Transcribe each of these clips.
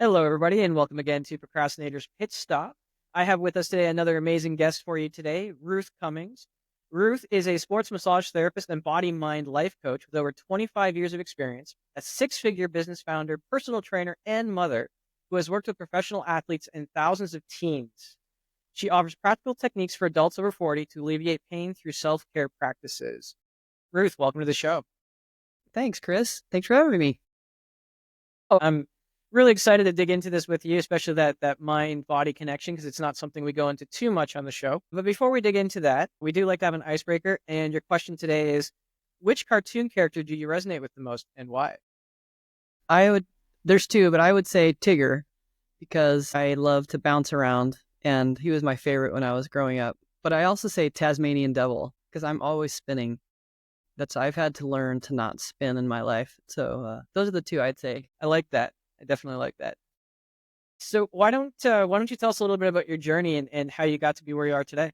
Hello, everybody, and welcome again to Procrastinator's Pit Stop. I have with us today another amazing guest for you today, Ruth Cummings. Ruth is a sports massage therapist and body mind life coach with over 25 years of experience, a six-figure business founder, personal trainer, and mother who has worked with professional athletes and thousands of teens. She offers practical techniques for adults over 40 to alleviate pain through self-care practices. Ruth, welcome to the show. Thanks, Chris. Thanks for having me. I'm really excited to dig into this with you, especially that mind body connection, because it's not something we go into too much on the show. But before we dig into that, we do like to have an icebreaker. And your question today is, which cartoon character do you resonate with the most and why? I would, there's two, but I would say Tigger because I love to bounce around and he was my favorite when I was growing up. But I also say Tasmanian Devil because I'm always spinning. I've had to learn to not spin in my life. So those are the two I'd say. I like that. I definitely like that. So why don't you tell us a little bit about your journey and how you got to be where you are today?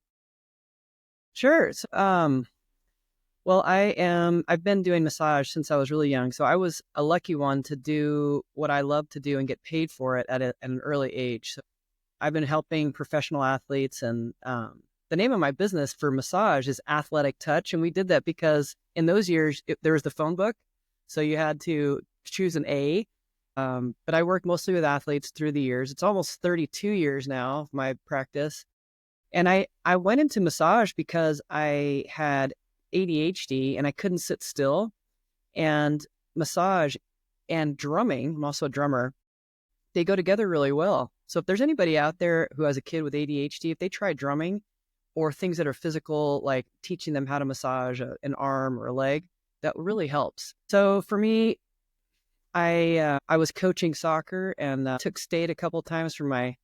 Sure. Well, I've been doing massage since I was really young. So I was a lucky one to do what I love to do and get paid for it at an early age. So I've been helping professional athletes, and the name of my business for massage is Athletic Touch. And we did that because in those years, there was the phone book. So you had to choose an A. But I worked mostly with athletes through the years. It's almost 32 years now of my practice. And I went into massage because I had ADHD and I couldn't sit still. And massage and drumming, I'm also a drummer, they go together really well. So if there's anybody out there who has a kid with ADHD, if they try drumming or things that are physical, like teaching them how to massage an arm or a leg, that really helps. So for me, I was coaching soccer and took state a couple of times for my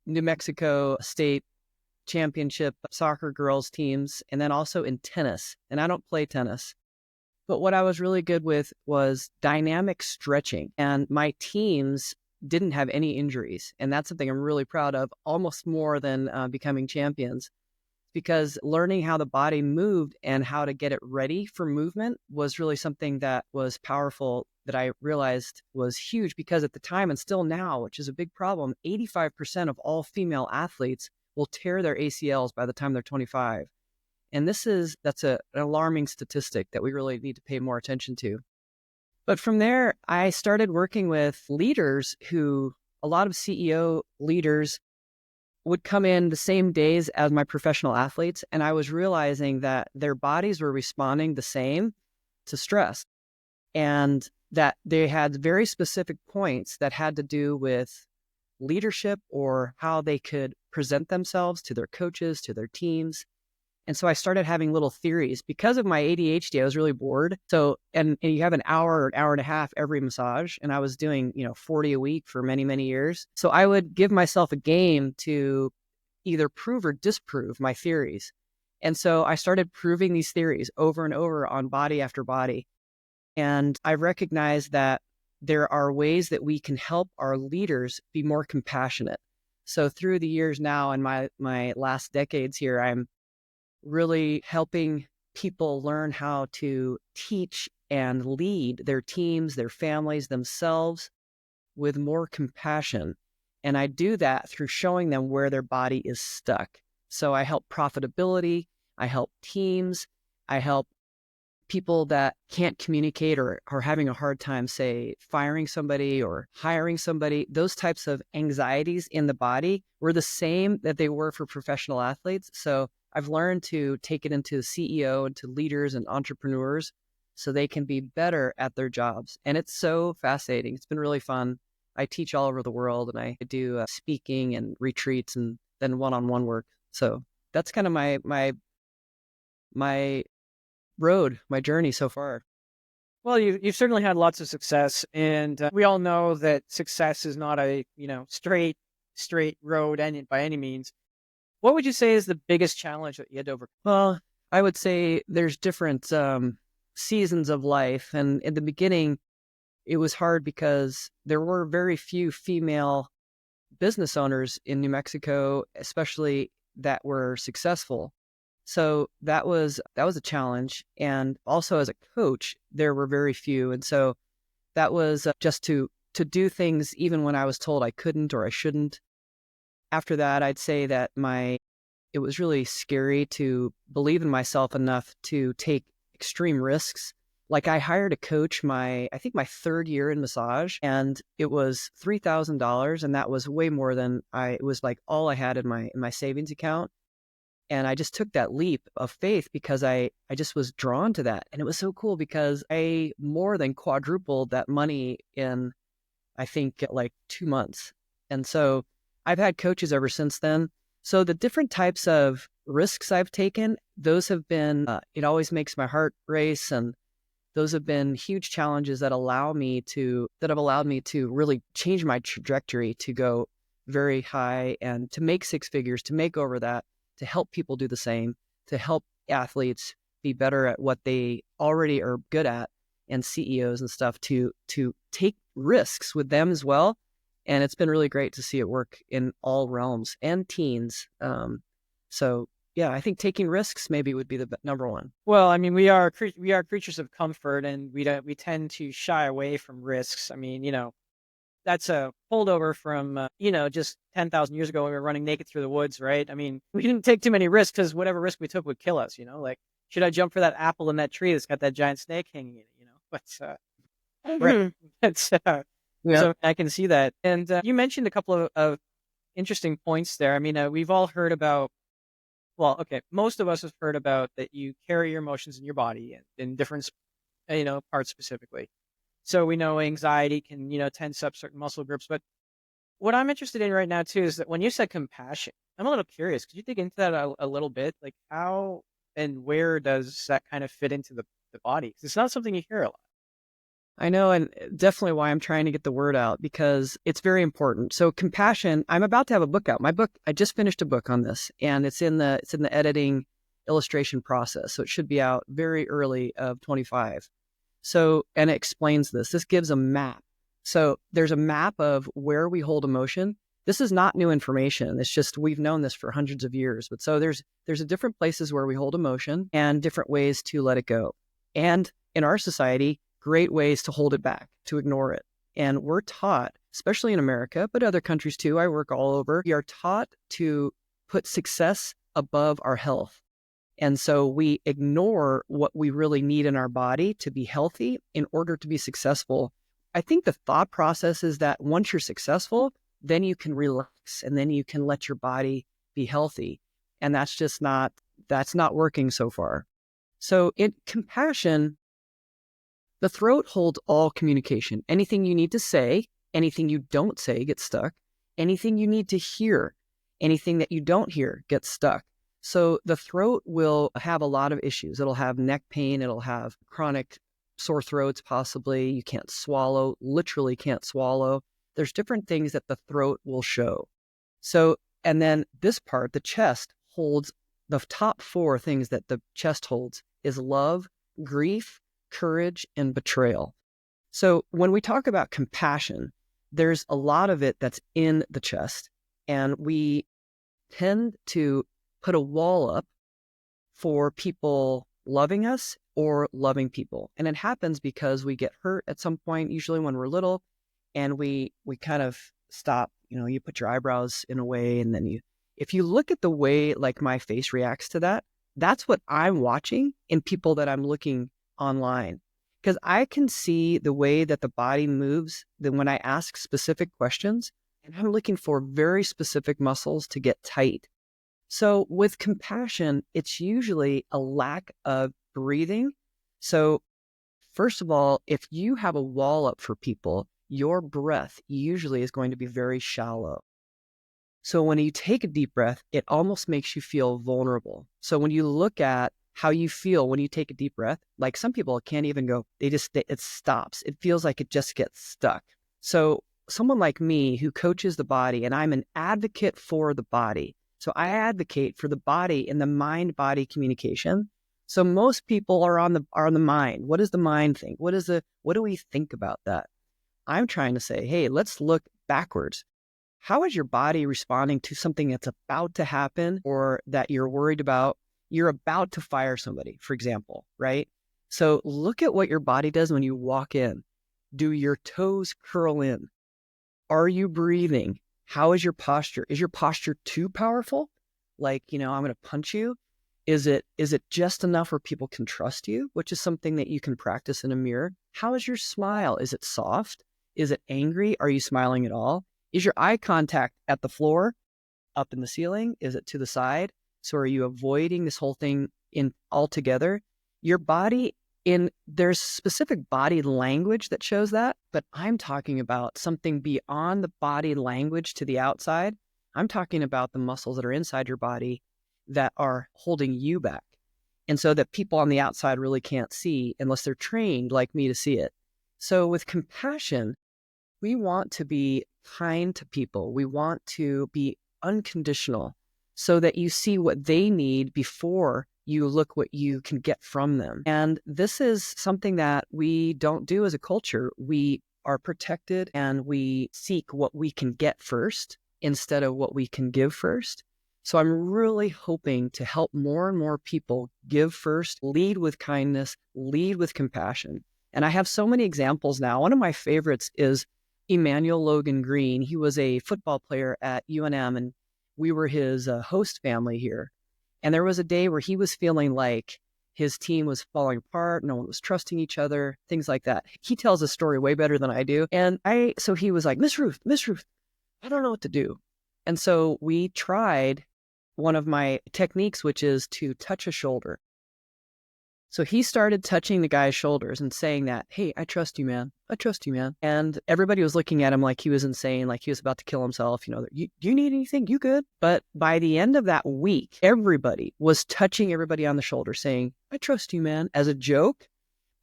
New Mexico State Championship soccer girls teams, and then also in tennis. And I don't play tennis, but what I was really good with was dynamic stretching, and my teams didn't have any injuries, and that's something I'm really proud of, almost more than becoming champions. Because learning how the body moved and how to get it ready for movement was really something that was powerful, that I realized was huge, because at the time and still now, which is a big problem, 85% of all female athletes will tear their ACLs by the time they're 25. And that's an alarming statistic that we really need to pay more attention to. But from there, I started working with leaders a lot of CEO leaders would come in the same days as my professional athletes. And I was realizing that their bodies were responding the same to stress, and that they had very specific points that had to do with leadership or how they could present themselves to their coaches, to their teams. And so I started having little theories. Because of my ADHD, I was really bored. So, and you have an hour or an hour and a half every massage. And I was doing, 40 a week for many, many years. So I would give myself a game to either prove or disprove my theories. And so I started proving these theories over and over on body after body. And I recognized that there are ways that we can help our leaders be more compassionate. So through the years now, in my last decades here, I'm really helping people learn how to teach and lead their teams, their families, themselves with more compassion. And I do that through showing them where their body is stuck. So I help profitability, I help teams, I help people that can't communicate or are having a hard time, say, firing somebody or hiring somebody. Those types of anxieties in the body were the same that they were for professional athletes. So I've learned to take it into CEO and to leaders and entrepreneurs so they can be better at their jobs. And it's so fascinating. It's been really fun. I teach all over the world, and I do speaking and retreats and then one-on-one work. So that's kind of my road, my journey so far. Well, you've certainly had lots of success, and we all know that success is not a straight road by any means. What would you say is the biggest challenge that you had to overcome? Well, I would say there's different seasons of life. And in the beginning, it was hard because there were very few female business owners in New Mexico, especially that were successful. So that was a challenge. And also as a coach, there were very few. And so that was just to to do things even when I was told I couldn't or I shouldn't. After that, I'd say that it was really scary to believe in myself enough to take extreme risks. Like I hired a coach I think my third year in massage, and it was $3,000, and that was way more than it was like all I had in my savings account. And I just took that leap of faith because I just was drawn to that. And it was so cool because I more than quadrupled that money in, I think, like 2 months. And so I've had coaches ever since then. So the different types of risks I've taken, those have been, it always makes my heart race. And those have been huge challenges that have allowed me to really change my trajectory to go very high and to make six figures, to make over that, to help people do the same, to help athletes be better at what they already are good at, and CEOs and stuff to take risks with them as well. And it's been really great to see it work in all realms and teens. So yeah, I think taking risks maybe would be the number one. Well, I mean, we are creatures of comfort, and we tend to shy away from risks. I mean, that's a holdover from just 10,000 years ago when we were running naked through the woods, right? I mean, we didn't take too many risks because whatever risk we took would kill us. Like, should I jump for that apple in that tree that's got that giant snake hanging in it? But right, it's Yeah. so I can see that. And you mentioned a couple of interesting points there. I mean, we've all heard about. Well, okay, most of us have heard about that you carry your emotions in your body in different, parts specifically. So we know anxiety can, tense up certain muscle groups. But what I'm interested in right now, too, is that when you said compassion, I'm a little curious. Could you dig into that a little bit? Like how and where does that kind of fit into the body? 'Cause it's not something you hear a lot. I know, and definitely why I'm trying to get the word out, because it's very important. So compassion, I'm about to have a book out. My book, I just finished a book on this, and it's in the editing illustration process. So it should be out very early of 25. So, and it explains this. This gives a map. So there's a map of where we hold emotion. This is not new information. It's just we've known this for hundreds of years. But so there's a different places where we hold emotion and different ways to let it go. And in our society, great ways to hold it back, to ignore it. And we're taught, especially in America, but other countries too, I work all over, we are taught to put success above our health. And so we ignore what we really need in our body to be healthy in order to be successful. I think the thought process is that once you're successful, then you can relax and then you can let your body be healthy. And that's not working so far. So in compassion, the throat holds all communication. Anything you need to say, anything you don't say gets stuck. Anything you need to hear, anything that you don't hear gets stuck. So the throat will have a lot of issues. It'll have neck pain. It'll have chronic sore throats, possibly. You can't swallow, literally can't swallow. There's different things that the throat will show. So, and then this part, the chest, holds the top four things that the chest holds is love, grief, courage, and betrayal. So when we talk about compassion, there's a lot of it that's in the chest, and we tend to put a wall up for people loving us or loving people. And it happens because we get hurt at some point, usually when we're little, and we kind of stop. You put your eyebrows in a way, and then if you look at the way like my face reacts to that, that's what I'm watching in people that I'm looking online, because I can see the way that the body moves. Then when I ask specific questions, and I'm looking for very specific muscles to get tight. So with compassion, it's usually a lack of breathing. So first of all, if you have a wall up for people, your breath usually is going to be very shallow. So when you take a deep breath, it almost makes you feel vulnerable. So when you look at how you feel when you take a deep breath, like some people can't even go, it stops. It feels like it just gets stuck. So someone like me who coaches the body, and I'm an advocate for the body. So I advocate for the body and the mind-body communication. So most people are on the mind. What does the mind think? What do we think about that? I'm trying to say, hey, let's look backwards. How is your body responding to something that's about to happen or that you're worried about? You're about to fire somebody, for example, right? So look at what your body does when you walk in. Do your toes curl in? Are you breathing? How is your posture? Is your posture too powerful? Like, I'm going to punch you. Is it just enough where people can trust you, which is something that you can practice in a mirror? How is your smile? Is it soft? Is it angry? Are you smiling at all? Is your eye contact at the floor, up in the ceiling? Is it to the side? So are you avoiding this whole thing in altogether? Your body there's specific body language that shows that, but I'm talking about something beyond the body language to the outside. I'm talking about the muscles that are inside your body that are holding you back. And so that people on the outside really can't see unless they're trained like me to see it. So with compassion, we want to be kind to people. We want to be unconditional so that you see what they need before you look what you can get from them. And this is something that we don't do as a culture. We are protected and we seek what we can get first instead of what we can give first. So I'm really hoping to help more and more people give first, lead with kindness, lead with compassion. And I have so many examples now. One of my favorites is Emmanuel Logan Green. He was a football player at UNM, and we were his host family here. And there was a day where he was feeling like his team was falling apart. No one was trusting each other, things like that. He tells a story way better than I do. So he was like, Miss Ruth, I don't know what to do. And so we tried one of my techniques, which is to touch a shoulder. So he started touching the guy's shoulders and saying that, hey, I trust you, man. I trust you, man. And everybody was looking at him like he was insane, like he was about to kill himself. Do you need anything? You good? But by the end of that week, everybody was touching everybody on the shoulder saying, I trust you, man, as a joke.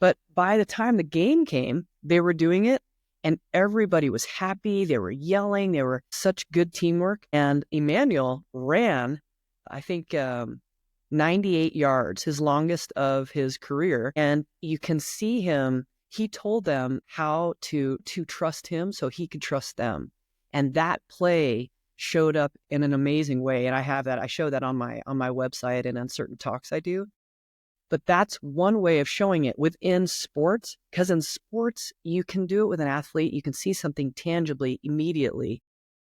But by the time the game came, they were doing it and everybody was happy. They were yelling. They were such good teamwork. And Emmanuel ran, I think, 98 yards, his longest of his career. And you can see him, he told them how to trust him so he could trust them. And that play showed up in an amazing way. And I show that on my website and on certain talks I do. But that's one way of showing it within sports, because in sports, you can do it with an athlete. You can see something tangibly immediately.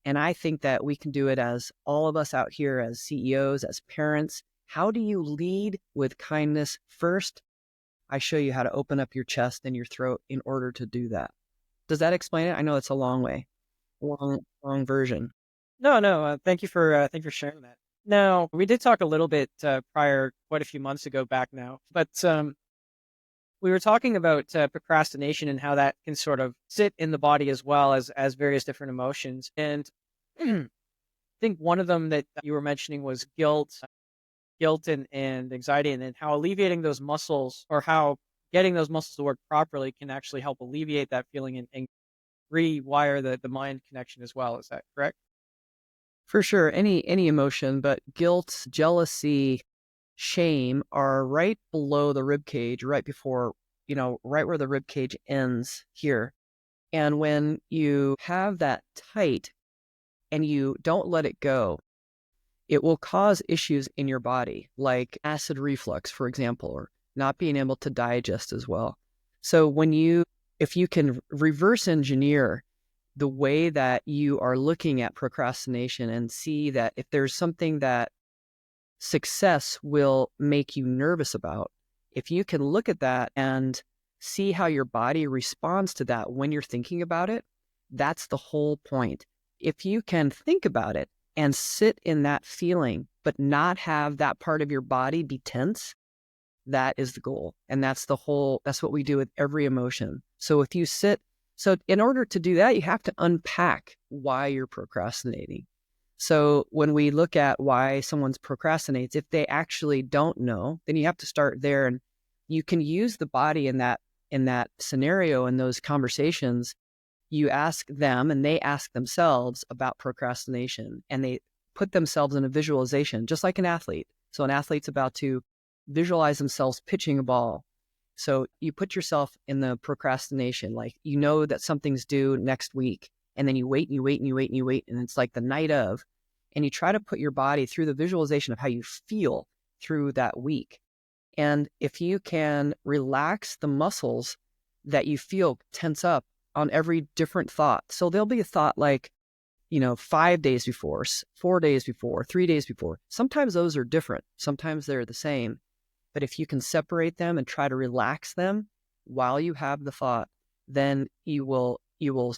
And I think that we can do it as all of us out here as CEOs, as parents. How do you lead with kindness first? I show you how to open up your chest and your throat in order to do that. Does that explain it? I know it's a long way, long version. No. Thank you for sharing that. Now, we did talk a little bit prior, quite a few months ago back now, but we were talking about procrastination and how that can sort of sit in the body as well as various different emotions. And I think one of them that you were mentioning was guilt and anxiety, and then how alleviating those muscles, or how getting those muscles to work properly, can actually help alleviate that feeling and rewire the mind connection as well. Is that correct? For sure, any emotion, but guilt, jealousy, shame are right below the rib cage, right before, right where the rib cage ends here. And when you have that tight and you don't let it go, it will cause issues in your body, like acid reflux, for example, or not being able to digest as well. So if you can reverse engineer the way that you are looking at procrastination and see that if there's something that success will make you nervous about, if you can look at that and see how your body responds to that when you're thinking about it, that's the whole point. If you can think about it and sit in that feeling, but not have that part of your body be tense, that is the goal. And that's what we do with every emotion. So in order to do that, you have to unpack why you're procrastinating. So when we look at why someone procrastinates, if they actually don't know, then you have to start there. And you can use the body in that scenario, in those conversations. You ask them and they ask themselves about procrastination, and they put themselves in a visualization, just like an athlete. So an athlete's about to visualize themselves pitching a ball. So you put yourself in the procrastination, like that something's due next week, and then you wait and you wait and you wait and you wait, and it's like the night of, and you try to put your body through the visualization of how you feel through that week. And if you can relax the muscles that you feel tense up on every different thought. So there'll be a thought like, 5 days before, 4 days before, 3 days before. Sometimes those are different. Sometimes they're the same. But if you can separate them and try to relax them while you have the thought, then you will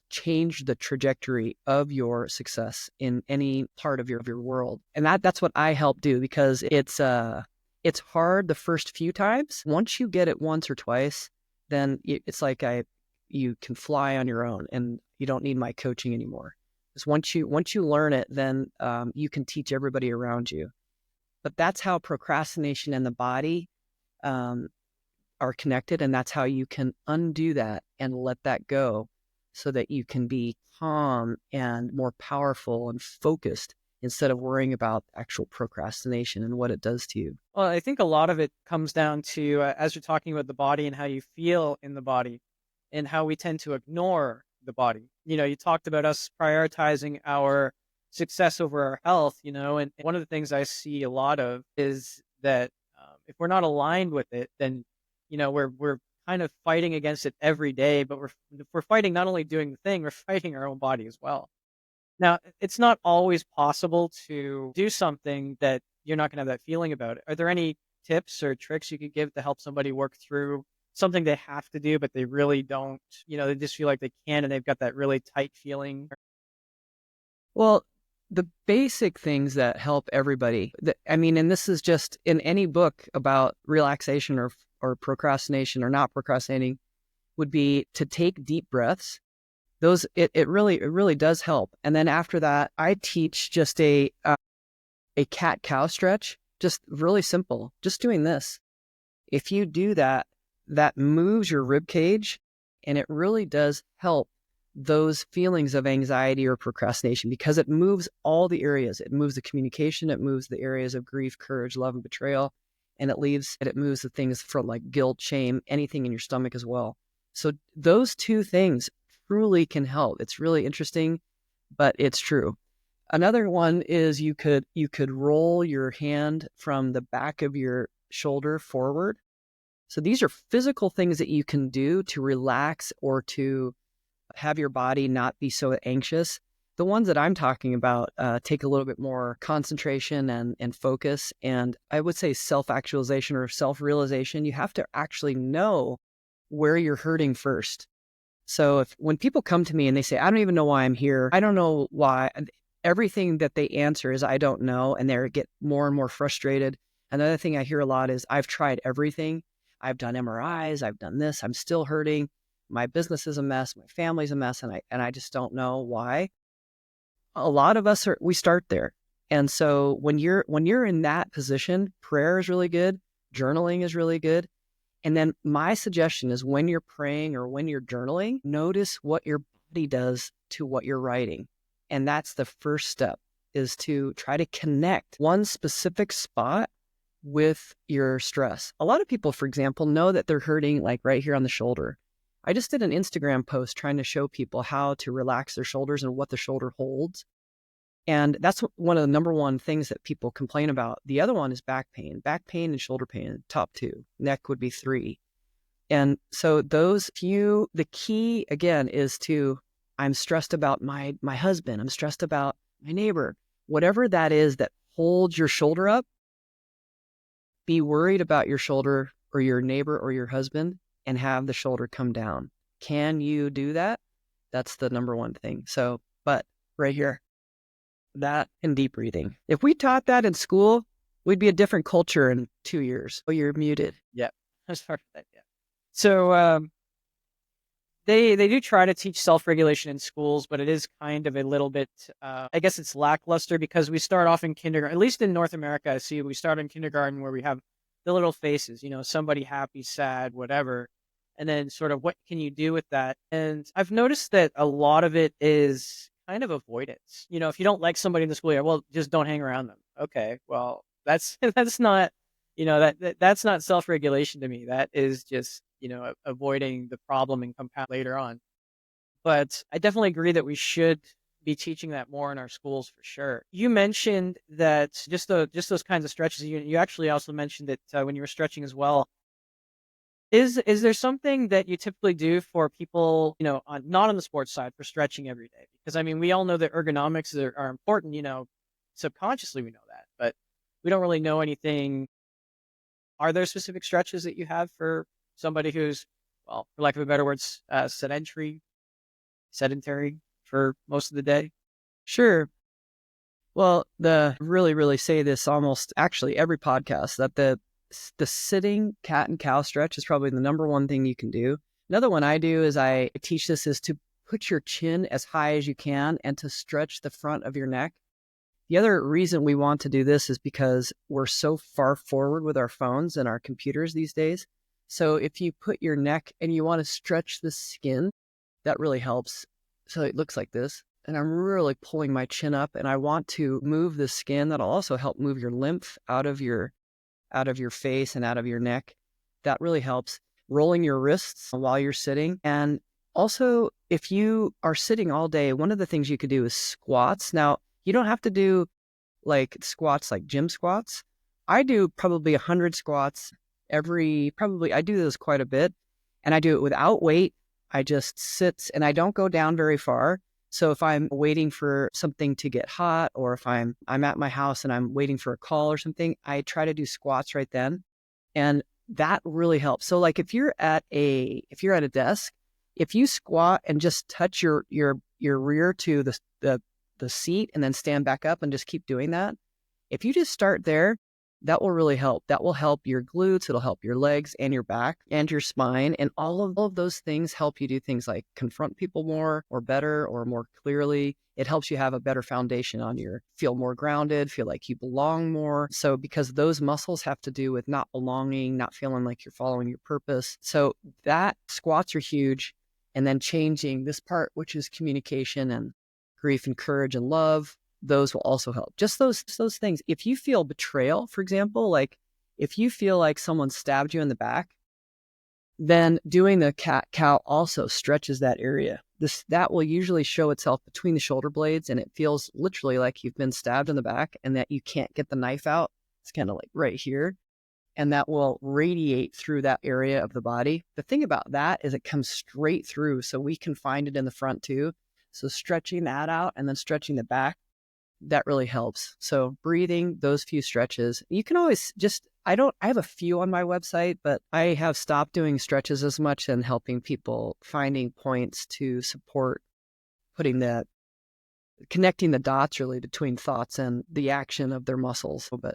change the trajectory of your success in any part of your world. And that's what I help do, because it's hard the first few times. Once you get it once or twice, then it's like you can fly on your own, and you don't need my coaching anymore. Because once you learn it, then you can teach everybody around you. But that's how procrastination and the body are connected, and that's how you can undo that and let that go, so that you can be calm and more powerful and focused instead of worrying about actual procrastination and what it does to you. Well, I think a lot of it comes down to, as you're talking about the body and how you feel in the body and how we tend to ignore the body. You talked about us prioritizing our success over our health, and one of the things I see a lot of is that if we're not aligned with it, then, we're kind of fighting against it every day, but we're fighting not only doing the thing, we're fighting our own body as well. Now, it's not always possible to do something that you're not going to have that feeling about it. Are there any tips or tricks you could give to help somebody work through something they have to do, but they really don't, they just feel like they can and they've got that really tight feeling? Well, the basic things that help everybody, and this is just in any book about relaxation or procrastination or not procrastinating, would be to take deep breaths. Those it really does help. And then after that, I teach just a cat cow stretch, just really simple, just doing this. If you do that, that moves your rib cage, and it really does help those feelings of anxiety or procrastination, because it moves all the areas. It moves the communication, it moves the areas of grief, courage, love, and betrayal, and it moves the things from like guilt, shame, anything in your stomach as well. So those two things truly can help. It's really interesting, but it's true. Another one is you could roll your hand from the back of your shoulder forward. So these are physical things that you can do to relax or to have your body not be so anxious. The ones that I'm talking about take a little bit more concentration and focus, and I would say self-actualization or self-realization. You have to actually know where you're hurting first. So when people come to me and they say, I don't even know why I'm here, I don't know why, everything that they answer is, I don't know, and they get more and more frustrated. Another thing I hear a lot is, I've tried everything. I've done MRIs, I've done this, I'm still hurting. My business is a mess, my family's a mess, and I just don't know why. A lot of us we start there. And so when you're in that position, prayer is really good, journaling is really good. And then my suggestion is, when you're praying or when you're journaling, notice what your body does to what you're writing. And that's the first step, is to try to connect one specific spot with your stress. A lot of people, for example, know that they're hurting like right here on the shoulder. I just did an Instagram post trying to show people how to relax their shoulders and what the shoulder holds. And that's one of the number one things that people complain about. The other one is back pain and shoulder pain, top two. Neck would be three. And so the key again is to, I'm stressed about my husband. I'm stressed about my neighbor. Whatever that is that holds your shoulder up, be worried about your shoulder or your neighbor or your husband, and have the shoulder come down. Can you do that? That's the number one thing. So, but right here, that and deep breathing. If we taught that in school, we'd be a different culture in 2 years. Oh, you're muted. Yep. As far as that, yeah. So they do try to teach self-regulation in schools, but it is kind of a little bit, I guess it's lackluster, because we start off in kindergarten, at least in North America. I see we start in kindergarten where we have the little faces, somebody happy, sad, whatever. And then sort of, what can you do with that? And I've noticed that a lot of it is kind of avoidance. If you don't like somebody in the school year, well, just don't hang around them. Okay, well, that's that's not, that's not self-regulation to me. That is just, avoiding the problem and compound later on. But I definitely agree that we should be teaching that more in our schools for sure. You mentioned that just those kinds of stretches. You actually also mentioned that when you were stretching as well, Is there something that you typically do for people, not on the sports side for stretching every day? Because I mean, we all know that ergonomics are important, subconsciously we know that, but we don't really know anything. Are there specific stretches that you have for somebody who's, well, for lack of a better words, sedentary for most of the day? Sure. Well, the really, really say this almost actually every podcast that the sitting cat and cow stretch is probably the number one thing you can do. Another one I do is I teach this is to put your chin as high as you can and to stretch the front of your neck. The other reason we want to do this is because we're so far forward with our phones and our computers these days. So if you put your neck and you want to stretch the skin, that really helps. So it looks like this. And I'm really pulling my chin up and I want to move the skin. That'll also help move your lymph out of your face and out of your neck. That really helps. Rolling your wrists while you're sitting. And also, if you are sitting all day, one of the things you could do is squats. Now, you don't have to do like squats like gym squats. I do probably 100 squats I do those quite a bit. And I do it without weight. I just sit and I don't go down very far. So if I'm waiting for something to get hot, or if I'm at my house and I'm waiting for a call or something, I try to do squats right then. And that really helps. So like if you're at a desk, if you squat and just touch your rear to the seat and then stand back up and just keep doing that, if you just start there, that will really help. That will help your glutes. It'll help your legs and your back and your spine. And all of those things help you do things like confront people more or better or more clearly. It helps you have a better foundation feel more grounded, feel like you belong more. So because those muscles have to do with not belonging, not feeling like you're following your purpose. So that squats are huge. And then changing this part, which is communication and grief and courage and love, those will also help. Just those things. If you feel betrayal, for example, like if you feel like someone stabbed you in the back, then doing the cat cow also stretches that area. That will usually show itself between the shoulder blades, and it feels literally like you've been stabbed in the back and that you can't get the knife out. It's kind of like right here. And that will radiate through that area of the body. The thing about that is it comes straight through, so we can find it in the front too. So stretching that out and then stretching the back, that really helps. So breathing, those few stretches. You can always I have a few on my website, but I have stopped doing stretches as much and helping people finding points to support connecting the dots really between thoughts and the action of their muscles. But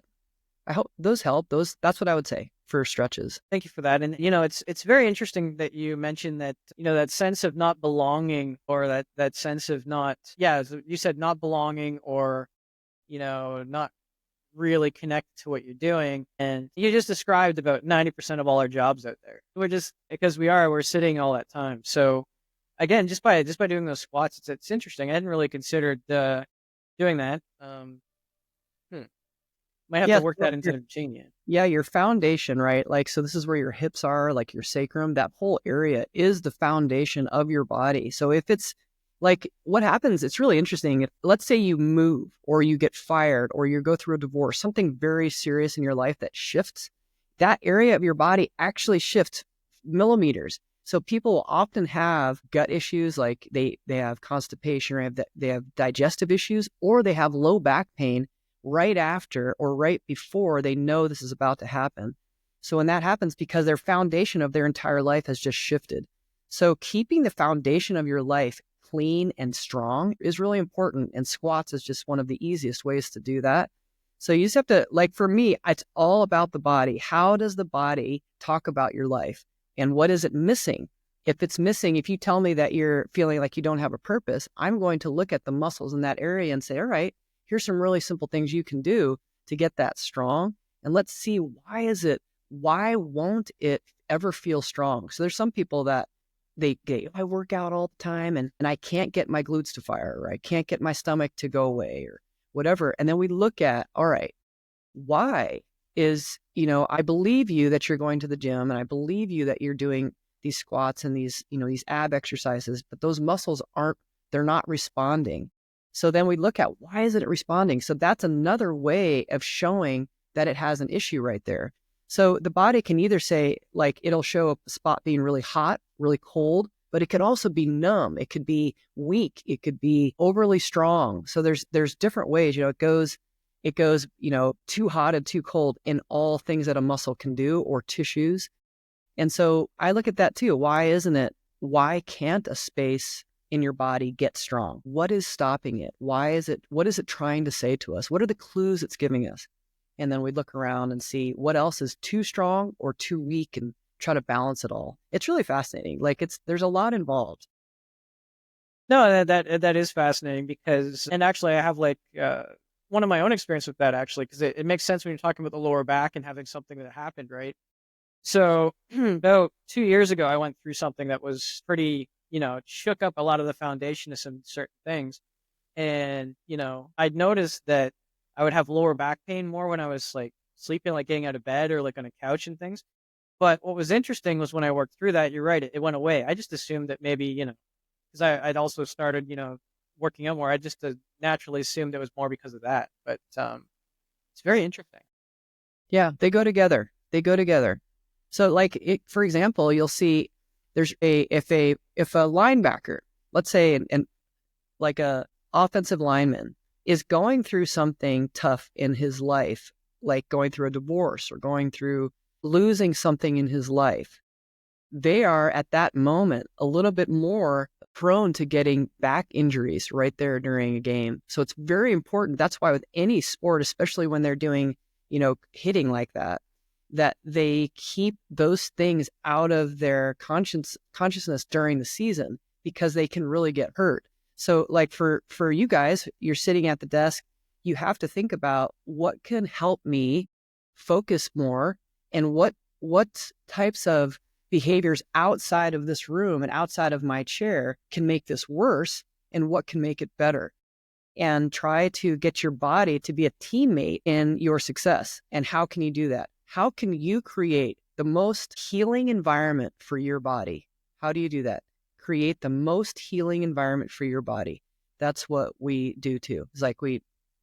I hope those help. That's what I would say for stretches. Thank you for that. And it's very interesting that you mentioned that, that sense of not belonging, or that sense of not, yeah, you said not belonging, or, not really connected to what you're doing. And you just described about 90% of all our jobs out there. Because we're sitting all that time. So again, just by doing those squats, it's interesting. I hadn't really considered doing that. Might have to work that into the routine. Yeah. Yeah, your foundation, right? Like, so this is where your hips are, like your sacrum. That whole area is the foundation of your body. So if it's like what happens, it's really interesting. Let's say you move or you get fired or you go through a divorce, something very serious in your life that shifts, that area of your body actually shifts millimeters. So people will often have gut issues, like they have constipation, or they have digestive issues, or they have low back pain right after or right before they know this is about to happen. So when that happens, because their foundation of their entire life has just shifted. So keeping the foundation of your life clean and strong is really important. And squats is just one of the easiest ways to do that. So you just have to, like for me, it's all about the body. How does the body talk about your life? And what is it missing? If it's missing, if you tell me that you're feeling like you don't have a purpose, I'm going to look at the muscles in that area and say, all right, here's some really simple things you can do to get that strong. And let's see, why won't it ever feel strong? So there's some people that I work out all the time and I can't get my glutes to fire, or I can't get my stomach to go away or whatever. And then we look at, all right, why is, I believe you that you're going to the gym and I believe you that you're doing these squats and these ab exercises, but those muscles they're not responding. So then we look at, why isn't it responding? So that's another way of showing that it has an issue right there. So the body can either say, like, it'll show a spot being really hot, really cold, but it can also be numb. It could be weak. It could be overly strong. So there's different ways. It goes, too hot and too cold in all things that a muscle can do, or tissues. And so I look at that too. Why isn't it? Why can't a space in your body get strong? What is stopping it? Why is it? What is it trying to say to us? What are the clues it's giving us? And then we look around and see what else is too strong or too weak, and try to balance it all. It's really fascinating. Like, there's a lot involved. No, that is fascinating because, and actually, I have like one of my own experience with that actually, because it makes sense when you're talking about the lower back and having something that happened, right? So about 2 years ago, I went through something that was pretty, it shook up a lot of the foundation of some certain things. And, I'd noticed that I would have lower back pain more when I was like sleeping, like getting out of bed or like on a couch and things. But what was interesting was when I worked through that, you're right, it went away. I just assumed that maybe, because I'd also started, working out more. I just naturally assumed it was more because of that. But it's very interesting. Yeah, they go together. They go together. So, like, for example, you'll see there's if a linebacker, let's say, and like a offensive lineman, is going through something tough in his life, like going through a divorce or going through losing something in his life, they are at that moment a little bit more prone to getting back injuries right there during a game. So it's very important. That's why with any sport, especially when they're doing, hitting like that, that they keep those things out of their consciousness during the season, because they can really get hurt. So like for you guys, you're sitting at the desk, you have to think about what can help me focus more, and what types of behaviors outside of this room and outside of my chair can make this worse, and what can make it better. And try to get your body to be a teammate in your success. And how can you do that? How can you create the most healing environment for your body? How do you do that? Create the most healing environment for your body. That's what we do too. It's like,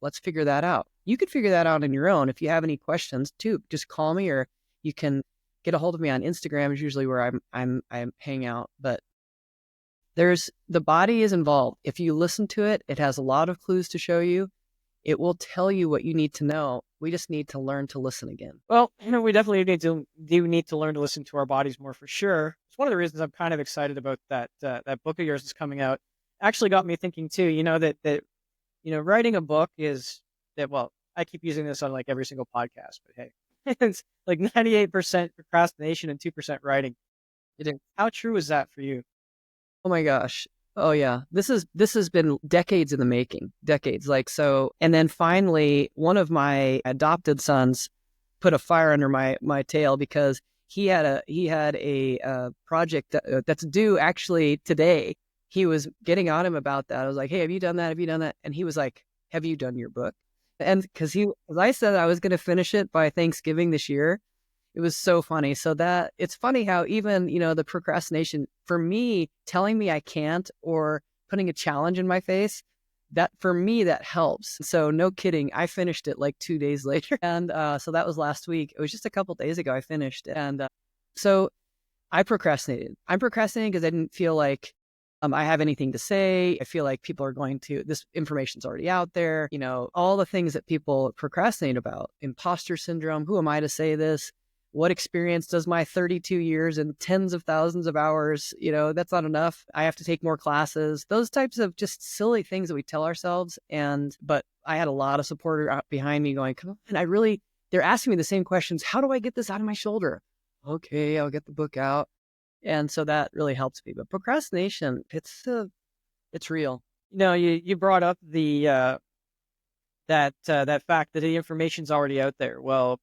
let's figure that out. You could figure that out on your own. If you have any questions too, just call me, or you can get a hold of me on Instagram. Is usually where I'm hang out. But the body is involved. If you listen to it, it has a lot of clues to show you. It will tell you what you need to know. We just need to learn to listen again. Well, we definitely need to learn to listen to our bodies more for sure. It's one of the reasons I'm kind of excited about that book of yours that's coming out. Actually got me thinking too, writing a book is that, well, I keep using this on like every single podcast, but hey, it's like 98% procrastination and 2% writing. How true is that for you? Oh my gosh. Oh yeah. This has been decades in the making. Decades. Like, so, and then finally one of my adopted sons put a fire under my tail, because he had a project that's due actually today. He was getting on him about that. I was like, "Hey, have you done that? Have you done that?" And he was like, "Have you done your book?" And because I said I was going to finish it by Thanksgiving this year, it was so funny. So that it's funny how even, the procrastination for me, telling me I can't, or putting a challenge in my face, that for me, that helps. So no kidding. I finished it like 2 days later. And so that was last week. It was just a couple days ago I finished. And so I procrastinated. I'm procrastinating because I didn't feel like I have anything to say. I feel like people are this information's already out there, all the things that people procrastinate about. Imposter syndrome. Who am I to say this? What experience does my 32 years and tens of thousands of hours, that's not enough. I have to take more classes. Those types of just silly things that we tell ourselves. But I had a lot of support out behind me going, come on, they're asking me the same questions. How do I get this out of my shoulder? Okay, I'll get the book out. And so that really helps me. But procrastination, it's real. You brought up the that fact that the information's already out there. Well,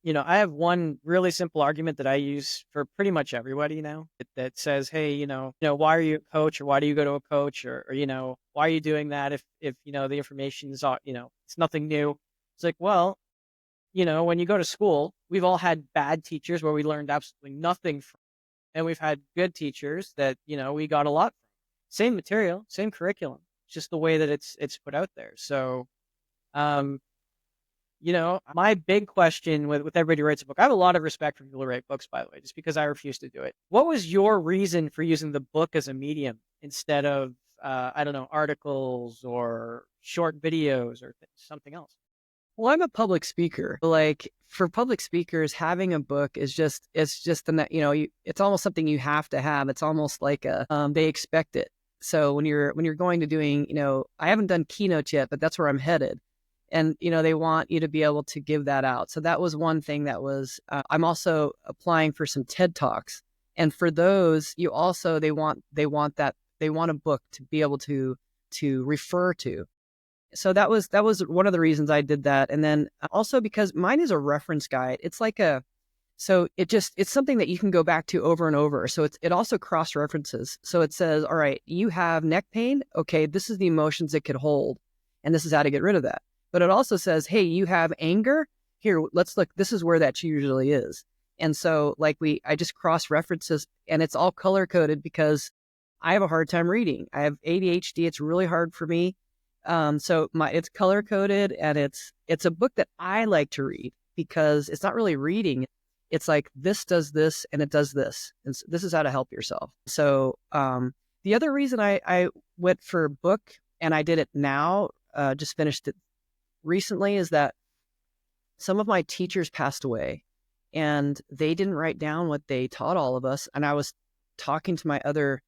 I have one really simple argument that I use for pretty much everybody now that says, hey, why are you a coach, or why do you go to a coach, or why are you doing that if the information is, it's nothing new. It's like, well, when you go to school, we've all had bad teachers where we learned absolutely nothing from, and we've had good teachers that, we got a lot from. Same material, same curriculum, it's just the way that it's put out there. So, My big question with everybody who writes a book, I have a lot of respect for people who write books, by the way, just because I refuse to do it. What was your reason for using the book as a medium instead of, I don't know, articles or short videos or something else? Well, I'm a public speaker. Like for public speakers, having a book is it's just it's almost something you have to have. It's almost like they expect it. So when you're going to doing, I haven't done keynotes yet, but that's where I'm headed. And they want you to be able to give that out. So that was one thing that was. I'm also applying for some TED Talks, and for those, they want a book to be able to refer to. So that was one of the reasons I did that. And then also because mine is a reference guide. It's like it's something that you can go back to over and over. So it also cross references. So it says, all right, you have neck pain. Okay, this is the emotions it could hold, and this is how to get rid of that. But it also says, hey, you have anger. Here, let's look. This is where that usually is. And so I just cross references, and it's all color coded because I have a hard time reading. I have ADHD. It's really hard for me. So it's color coded, and it's a book that I like to read because it's not really reading. It's like this does this and it does this, and this is how to help yourself. So the other reason I went for book, and I did it now, just finished it recently, is that some of my teachers passed away, and they didn't write down what they taught all of us. And I was talking to my other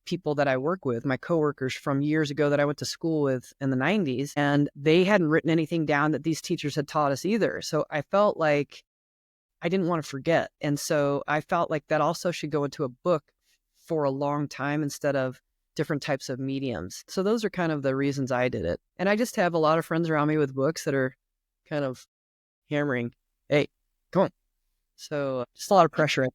people that I work with, my coworkers from years ago that I went to school with in the 90s, and they hadn't written anything down that these teachers had taught us either. So I felt like I didn't want to forget. And so I felt like that also should go into a book for a long time instead of different types of mediums. So those are kind of the reasons I did it. And I just have a lot of friends around me with books that are kind of hammering, hey, come on. So just a lot of pressure.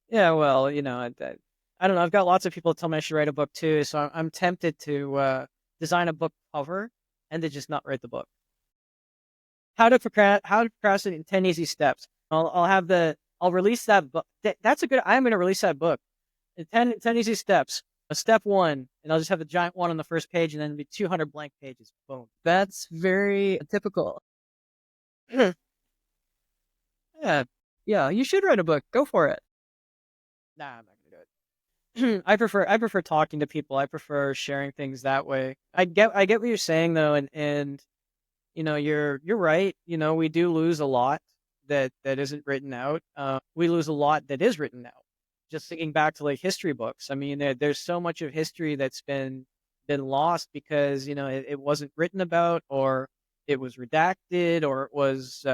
Yeah, well, I don't know. I've got lots of people tell me I should write a book too, so I'm tempted to design a book cover and to just not write the book. How to procrastinate in 10 easy steps. I'll release that book. I'm going to release that book. 10 easy steps. Step one, and I'll just have the giant one on the first page, and then it'll be 200 blank pages. Boom. That's very typical. Yeah. Yeah, you should write a book. Go for it. Nah, I'm not gonna do it. I prefer talking to people. I prefer sharing things that way. I get what you're saying though, and you're right. We do lose a lot that isn't written out. We lose a lot that is written out. Just thinking back to like history books. I mean, there's so much of history that's been lost because it wasn't written about, or it was redacted, or it was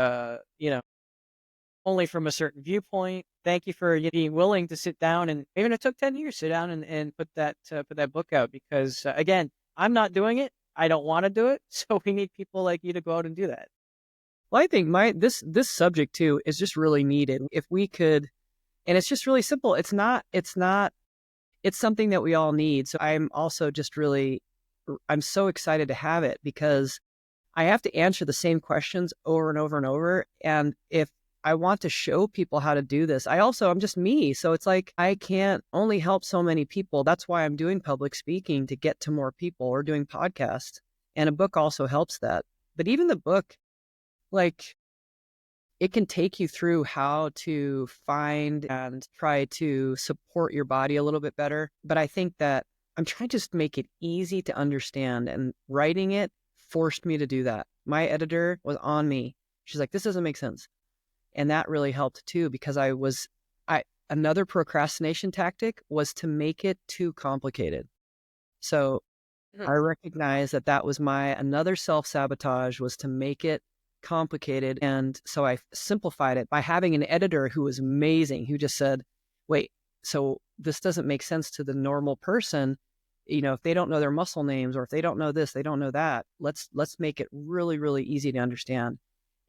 only from a certain viewpoint. Thank you for being willing to sit down, and even it took 10 years, sit down and put that book out because again, I'm not doing it. I don't want to do it. So we need people like you to go out and do that. Well, I think this subject too is just really needed. If we could, and it's just really simple. It's something that we all need. So I'm also I'm so excited to have it because I have to answer the same questions over and over and over. And if I want to show people how to do this, I'm just me. So it's like, I can't only help so many people. That's why I'm doing public speaking, to get to more people, or doing podcasts. And a book also helps that. But even the book, like, it can take you through how to find and try to support your body a little bit better. But I think that I'm trying to just make it easy to understand, and writing it forced me to do that. My editor was on me. She's like, this doesn't make sense. And that really helped too, because another procrastination tactic was to make it too complicated. So I recognize that was another self-sabotage, was to make it complicated. And so I simplified it by having an editor who was amazing, who just said, wait, so this doesn't make sense to the normal person. If they don't know their muscle names, or if they don't know this, they don't know that, let's make it really, really easy to understand.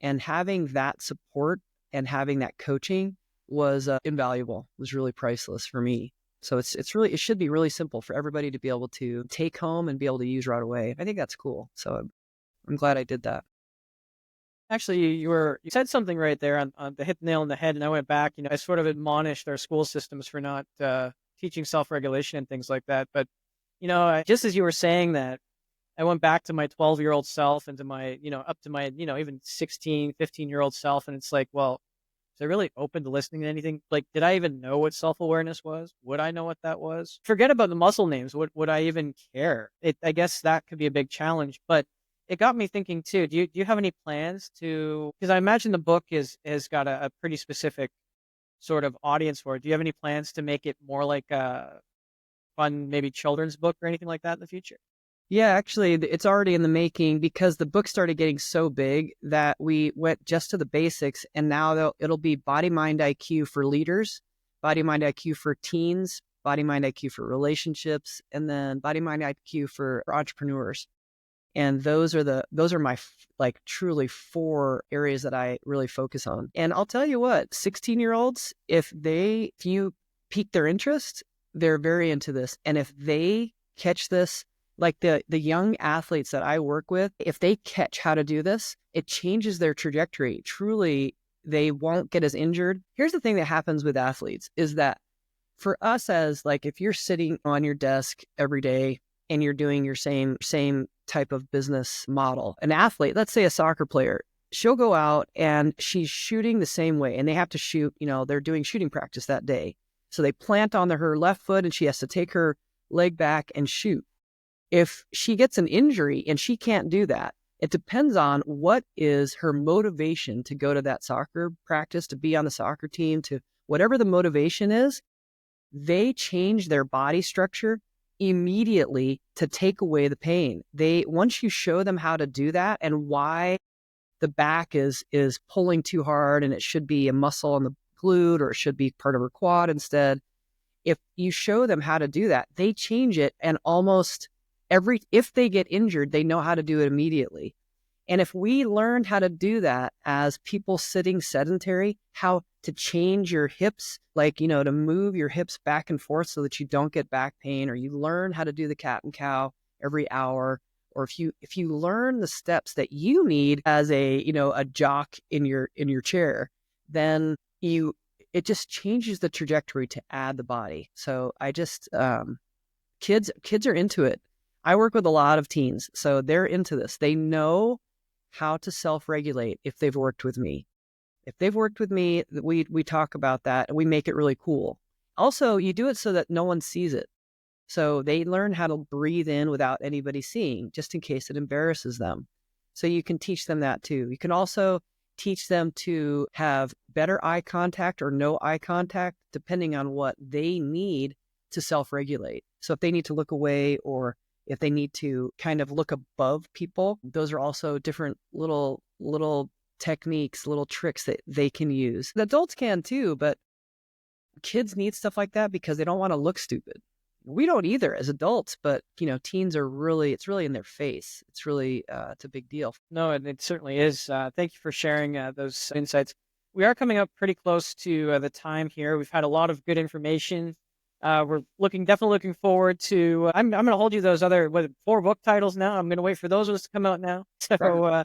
And having that support and having that coaching was invaluable, was really priceless for me. So it should be really simple for everybody to be able to take home and be able to use right away. I think that's cool. So I'm glad I did that. Actually, you said something right there on the hit the nail on the head, and I went back. I sort of admonished our school systems for not teaching self-regulation and things like that. But just as you were saying that, I went back to my 12-year-old self and to my, up to my, even 16, 15-year-old self. And it's like, well, was I really open to listening to anything? Like, did I even know what self-awareness was? Would I know what that was? Forget about the muscle names. Would I even care? I guess that could be a big challenge, but it got me thinking too. Do you have any plans to, because I imagine the book has got a pretty specific sort of audience for it. Do you have any plans to make it more like a fun, maybe children's book or anything like that in the future? Yeah, actually, it's already in the making because the book started getting so big that we went just to the basics. And now it'll be body mind IQ for leaders, body mind IQ for teens, body mind IQ for relationships, and then body mind IQ for entrepreneurs. And those are my like truly four areas that I really focus on. And I'll tell you what, 16-year-olds, if you pique their interest, they're very into this. And if they catch this, like the young athletes that I work with, if they catch how to do this, it changes their trajectory. Truly, they won't get as injured. Here's the thing that happens with athletes is that for us, as like if you're sitting on your desk every day and you're doing your same type of business model, an athlete, let's say a soccer player, she'll go out and she's shooting the same way, and they have to shoot, they're doing shooting practice that day. So they plant on her left foot and she has to take her leg back and shoot. If she gets an injury and she can't do that, it depends on what is her motivation to go to that soccer practice, to be on the soccer team, to whatever the motivation is. They change their body structure immediately to take away the pain. Once you show them how to do that and why the back is pulling too hard and it should be a muscle on the glute or it should be part of her quad instead, if you show them how to do that, they change it, and almost if they get injured, they know how to do it immediately. And if we learned how to do that as people sitting sedentary, how to change your hips, like, to move your hips back and forth so that you don't get back pain, or you learn how to do the cat and cow every hour, or if you learn the steps that you need as a jock in your chair, then it just changes the trajectory to add the body. So I just kids are into it. I work with a lot of teens, so they're into this. They know how to self-regulate if they've worked with me. If they've worked with me, we talk about that and we make it really cool. Also, you do it so that no one sees it. So they learn how to breathe in without anybody seeing, just in case it embarrasses them. So you can teach them that too. You can also teach them to have better eye contact or no eye contact, depending on what they need to self-regulate. So if they need to look away, or if they need to kind of look above people, those are also different little techniques, little tricks that they can use. The adults can too, but kids need stuff like that because they don't want to look stupid. We don't either as adults, but teens it's really in their face. It's really, it's a big deal. No, it certainly is. Thank you for sharing those insights. We are coming up pretty close to the time here. We've had a lot of good information. We're definitely looking forward to. I'm going to hold you those other 4 book titles now. I'm going to wait for those ones to come out now. So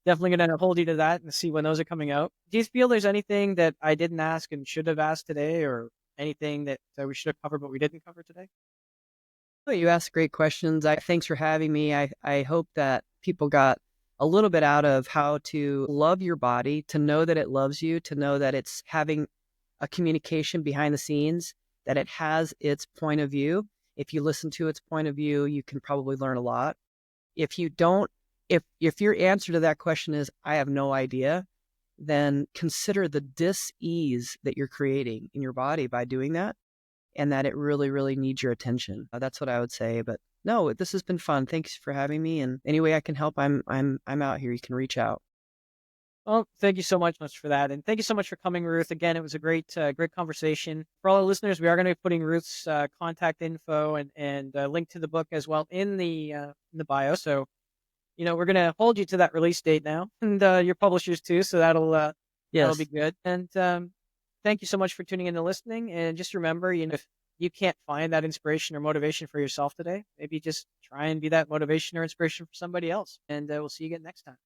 definitely going to hold you to that and see when those are coming out. Do you feel there's anything that I didn't ask and should have asked today, or anything that we should have covered but we didn't cover today? Oh, you asked great questions. Thanks for having me. I hope that people got a little bit out of how to love your body, to know that it loves you, to know that it's having a communication behind the scenes, that it has its point of view. If you listen to its point of view, you can probably learn a lot. If you don't, if your answer to that question is, I have no idea, then consider the dis-ease that you're creating in your body by doing that, and that it really, really needs your attention. That's what I would say. But no, this has been fun. Thanks for having me. And any way I can help, I'm out here. You can reach out. Well, thank you so much for that, and thank you so much for coming, Ruth. Again, it was a great conversation. For all our listeners, we are going to be putting Ruth's contact info and link to the book as well in the bio. So, we're going to hold you to that release date now, and your publishers too. So that'll Yes. be good. And thank you so much for tuning in and listening. And just remember, if you can't find that inspiration or motivation for yourself today, maybe just try and be that motivation or inspiration for somebody else. And we'll see you again next time.